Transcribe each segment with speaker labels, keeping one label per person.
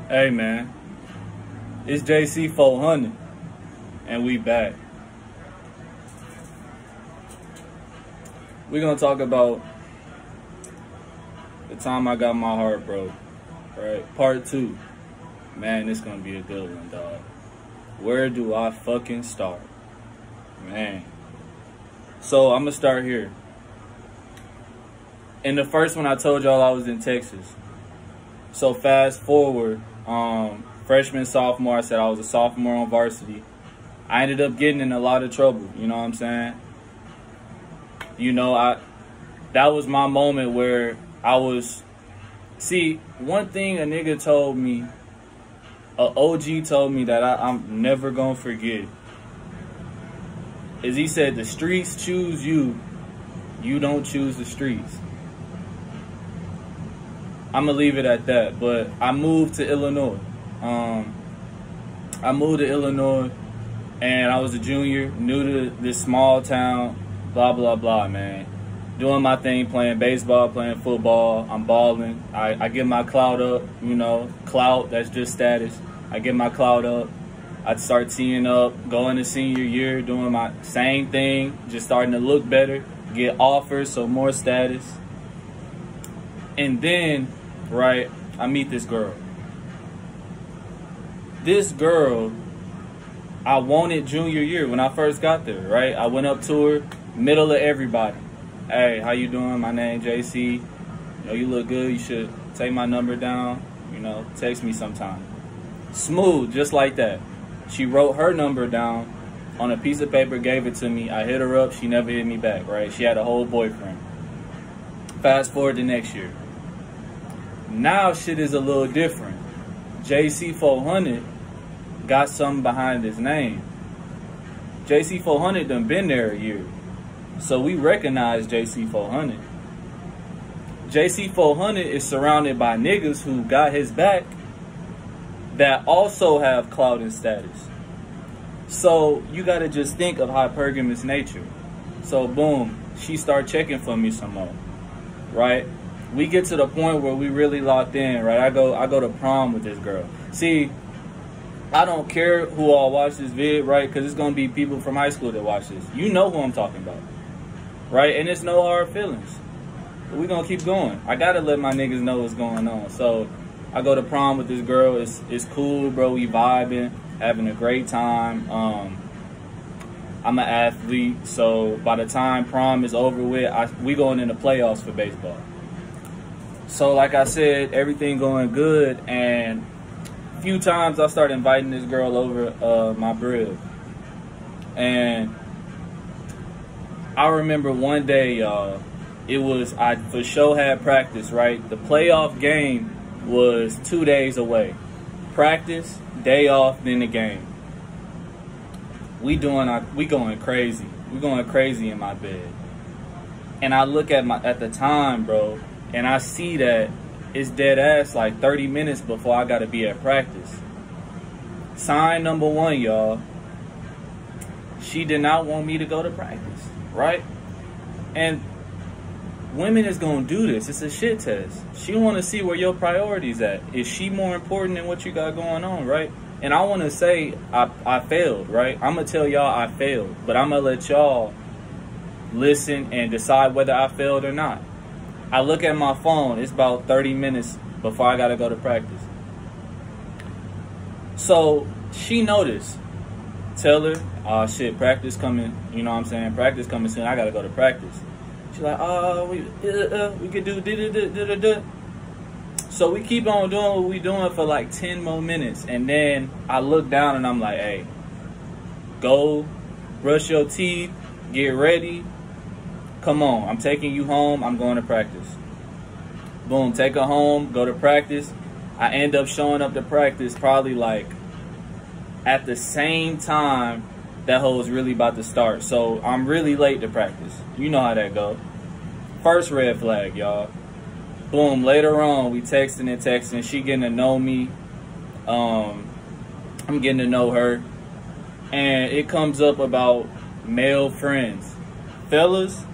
Speaker 1: Hey man, it's JC 400 and we back. We're gonna talk about the time I got my heart broke, right? Part 2. Man, this gonna be a good one, dog. Where do I fucking start? Man. So I'm gonna start here. In the first one I told y'all I was in Texas. So fast forward, freshman, sophomore, I said I was a sophomore on varsity. I ended up getting in a lot of trouble, you know what I'm saying? You know, that was my moment where I was, see, one thing a nigga told me, a OG told me that I'm never gonna forget, is he said, the streets choose you, you don't choose the streets. I'm gonna leave it at that, but I moved to Illinois. I moved to Illinois, and I was a junior, new to this small town, blah, blah, blah, man. Doing my thing, playing baseball, playing football, I'm balling. I get my clout up, you know, clout, that's just status. I get my clout up. I'd start teeing up, going to senior year, doing my same thing, just starting to look better, get offers, so more status. And then, right, I meet this girl. This girl, I wanted junior year when I first got there, right? I went up to her, middle of everybody. Hey, how you doing? My name JC. You know, you look good. You should take my number down. You know, text me sometime. Smooth, just like that. She wrote her number down on a piece of paper, gave it to me. I hit her up. She never hit me back, right? She had a whole boyfriend. Fast forward to next year. Now shit is a little different. JC 400 got something behind his name. JC 400 done been there a year. So we recognize JC 400. JC 400 is surrounded by niggas who got his back that also have clout and status. So you gotta just think of hypergamous nature. So boom, she start checking for me some more, right? We get to the point where we really locked in, right? I go to prom with this girl. See, I don't care who all watch this vid, right? Because it's going to be people from high school that watch this. You know who I'm talking about, right? And it's no hard feelings. But we're going to keep going. I got to let my niggas know what's going on. So I go to prom with this girl. It's cool, bro. We vibing, having a great time. I'm an athlete. So by the time prom is over with, we going into playoffs for baseball. So like I said, everything going good, and a few times I started inviting this girl over my crib. And I remember one day, y'all, I for sure had practice, right? The playoff game was 2 days away. Practice, day off, then the game. We going crazy. We going crazy in my bed. And I look at the time, bro, and I see that it's dead ass like 30 minutes before I gotta be at practice. Sign number 1, y'all. She did not want me to go to practice, right? And women is gonna do this. It's a shit test. She wanna see where your priorities at. Is she more important than what you got going on, right? And I wanna say I failed, right? I'm gonna tell y'all I failed, but I'm gonna let y'all listen and decide whether I failed or not. I look at my phone, it's about 30 minutes before I gotta go to practice. So she noticed. Tell her, oh shit, practice coming, you know what I'm saying? Practice coming soon, I gotta go to practice. She's like, oh, we could do da-da-da-da-da-da. So we keep on doing what we doing for like 10 more minutes. And then I look down and I'm like, hey, go brush your teeth, get ready. Come on, I'm taking you home, I'm going to practice. Boom, take her home, go to practice. I end up showing up to practice probably like at the same time that hoe was really about to start. So I'm really late to practice. You know how that go. First red flag, y'all. Boom, later on, we texting. She getting to know me. I'm getting to know her. And it comes up about male friends. Fellas,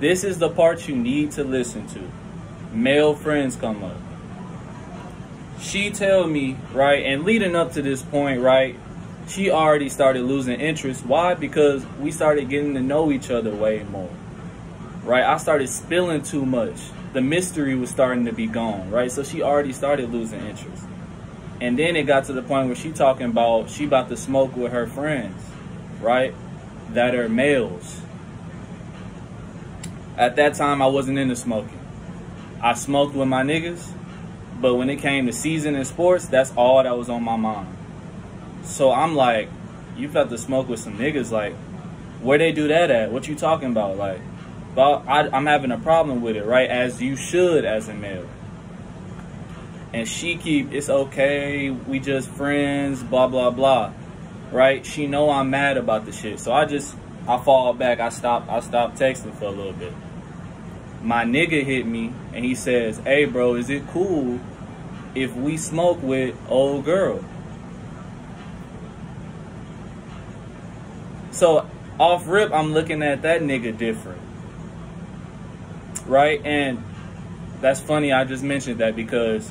Speaker 1: this is the part you need to listen to. Male friends come up. she tell me, right, and leading up to this point, right, she already started losing interest. Why? Because we started getting to know each other way more, right? I started spilling too much. The mystery was starting to be gone, right? So she already started losing interest. And then it got to the point where she talking about she about to smoke with her friends, right, that are males. At that time, I wasn't into smoking. I smoked with my niggas, but when it came to seasoning sports, that's all that was on my mind. So I'm like, you got to smoke with some niggas, like, where they do that at? What you talking about? Like, well, I'm having a problem with it, right? As you should as a male. And she keep, it's okay, we just friends, blah, blah, blah, right? She know I'm mad about the shit. So I fall back, I stop texting for a little bit. My nigga hit me and he says, hey bro, is it cool if we smoke with old girl? So off rip, I'm looking at that nigga different, right? And that's funny I just mentioned that, because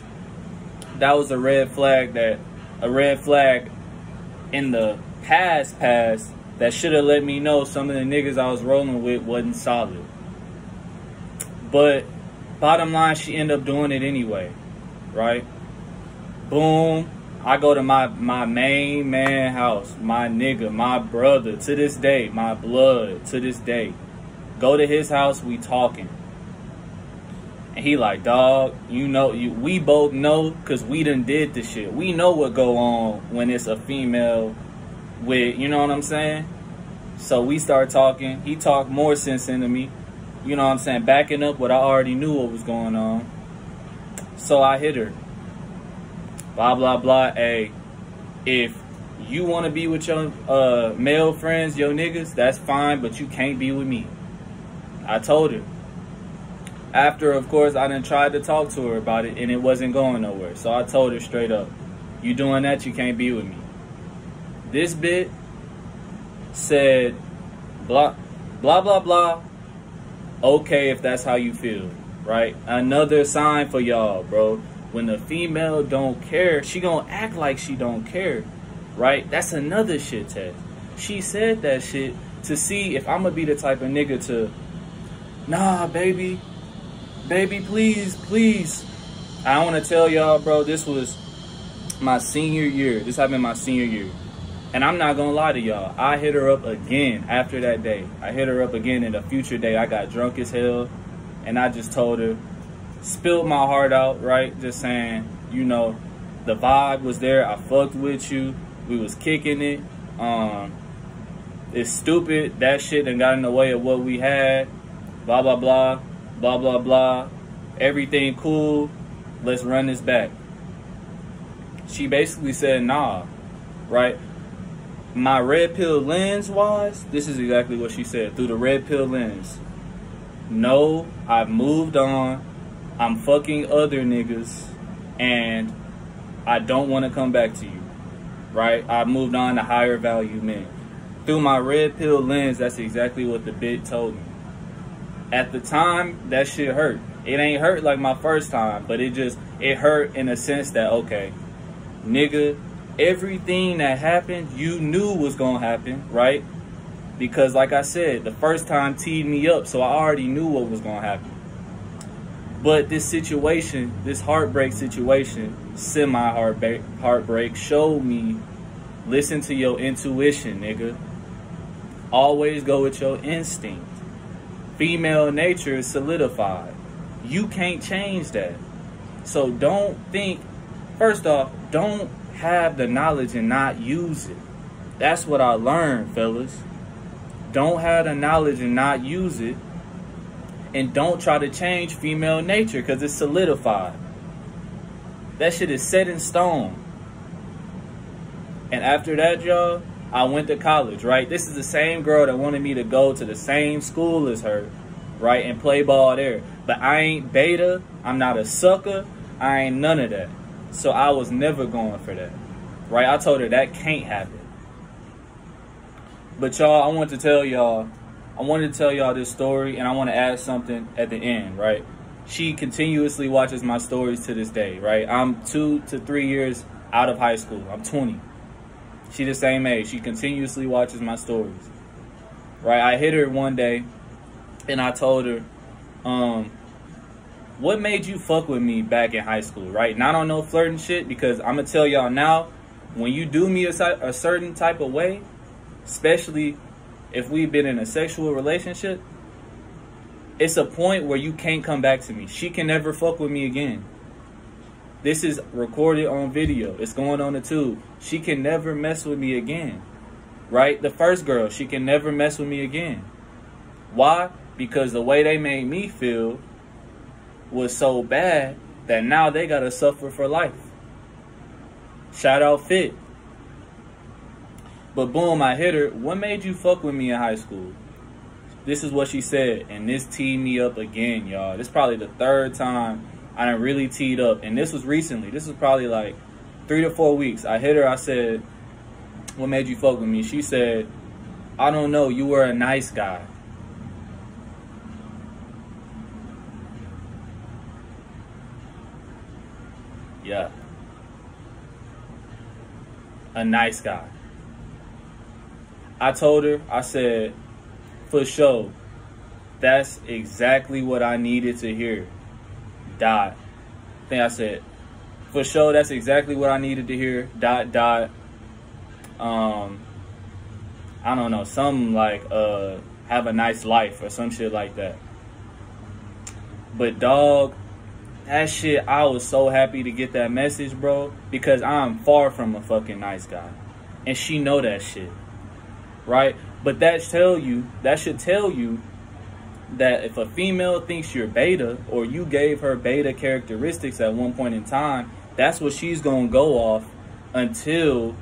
Speaker 1: that was a red flag in the past that should have let me know some of the niggas I was rolling with wasn't solid. But bottom line, she ended up doing it anyway, right? Boom. I go to my main man house, my nigga, my brother, to this day, my blood, to this day. Go to his house, we talking. And he like, dog, you know, we both know, because we done did the shit. We know what go on when it's a female with, you know what I'm saying? So we start talking. He talked more sense into me. You know what I'm saying? Backing up what I already knew what was going on. So I hit her. Blah, blah, blah. Hey, if you want to be with your male friends, your niggas, that's fine, but you can't be with me. I told her. After, of course, I done tried to talk to her about it, and it wasn't going nowhere. So I told her straight up, you doing that, you can't be with me. This bit said, blah, blah, blah, blah. Okay, if that's how you feel, right? Another sign for y'all, bro. When the female don't care, she gonna act like she don't care, right? That's another shit test. She said that shit to see if I'm gonna be the type of nigga to, nah, baby, please, please. I want to tell y'all, bro, this was my senior year. This happened my senior year. And I'm not gonna lie to y'all, I hit her up again after that day. I hit her up again in a future day. I got drunk as hell, and I just told her, spilled my heart out, right? Just saying, you know, the vibe was there. I fucked with you. We was kicking it. It's stupid. That shit done got in the way of what we had. Blah, blah, blah. Blah, blah, blah. Everything cool. Let's run this back. She basically said, nah, right? My red pill lens wise, this is exactly what she said. Through the red pill lens. No, I've moved on. I'm fucking other niggas. And I don't want to come back to you. Right? I've moved on to higher value men. Through my red pill lens, that's exactly what the bit told me. At the time, that shit hurt. It ain't hurt like my first time, but it hurt in a sense that, okay, nigga, everything that happened, you knew was gonna happen, right? Because like I said, the first time teed me up, so I already knew what was gonna happen. But this situation, this heartbreak situation, semi-heartbreak, showed me, listen to your intuition, nigga. Always go with your instinct. Female nature is solidified. You can't change that. So don't think, first off, don't have the knowledge and not use it. That's what I learned, fellas. Don't have the knowledge and not use it. And don't try to change female nature, because it's solidified. That shit is set in stone. And after that, y'all, I went to college, right? This is the same girl that wanted me to go to the same school as her, right? And play ball there. But I ain't beta. I'm not a sucker. I ain't none of that. So I was never going for that, right? I told her that can't happen. But y'all, I wanted to tell y'all this story, and I want to add something at the end, right? she continuously watches my stories to this day, right? I'm 2 to 3 years out of high school. I'm 20. She the same age. She continuously watches my stories, right? I hit her one day, and I told her, what made you fuck with me back in high school, right? Not on no flirting shit, because I'm going to tell y'all now, when you do me a certain type of way, especially if we've been in a sexual relationship, it's a point where you can't come back to me. She can never fuck with me again. This is recorded on video. It's going on the tube. She can never mess with me again, right? The first girl, she can never mess with me again. Why? Because the way they made me feel was so bad that now they gotta suffer for life. Shout out Fit. But boom, I hit her. What made you fuck with me in high school? This is what she said, and this teed me up again, y'all. This is probably the third time I done really teed up, and this was recently. This was probably like 3 to 4 weeks. I hit her, I said, what made you fuck with me? She said, I don't know, you were a nice guy. Yeah. A nice guy. I told her, I said, for sure, that's exactly what I needed to hear. Dot. I think I said, for sure, that's exactly what I needed to hear. Dot, dot. I don't know, something like, have a nice life or some shit like that. But dog, that shit, I was so happy to get that message, bro, because I'm far from a fucking nice guy. And she know that shit, right? But that should tell you that if a female thinks you're beta, or you gave her beta characteristics at one point in time, that's what she's gonna go off until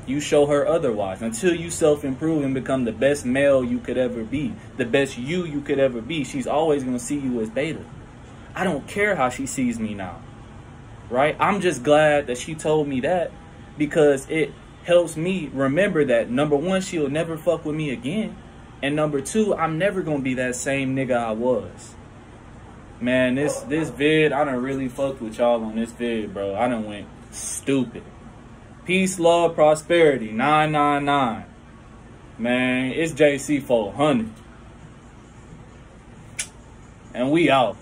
Speaker 1: you show her otherwise, until you self-improve and become the best male you could ever be, the best you could ever be. She's always gonna see you as beta. I don't care how she sees me now, right? I'm just glad that she told me that, because it helps me remember that, number one, she'll never fuck with me again, and number two, I'm never gonna be that same nigga I was. Man, this vid, I done really fucked with y'all on this vid, bro. I done went stupid. Peace, love, prosperity, 999. Man, it's JC 400. And we out.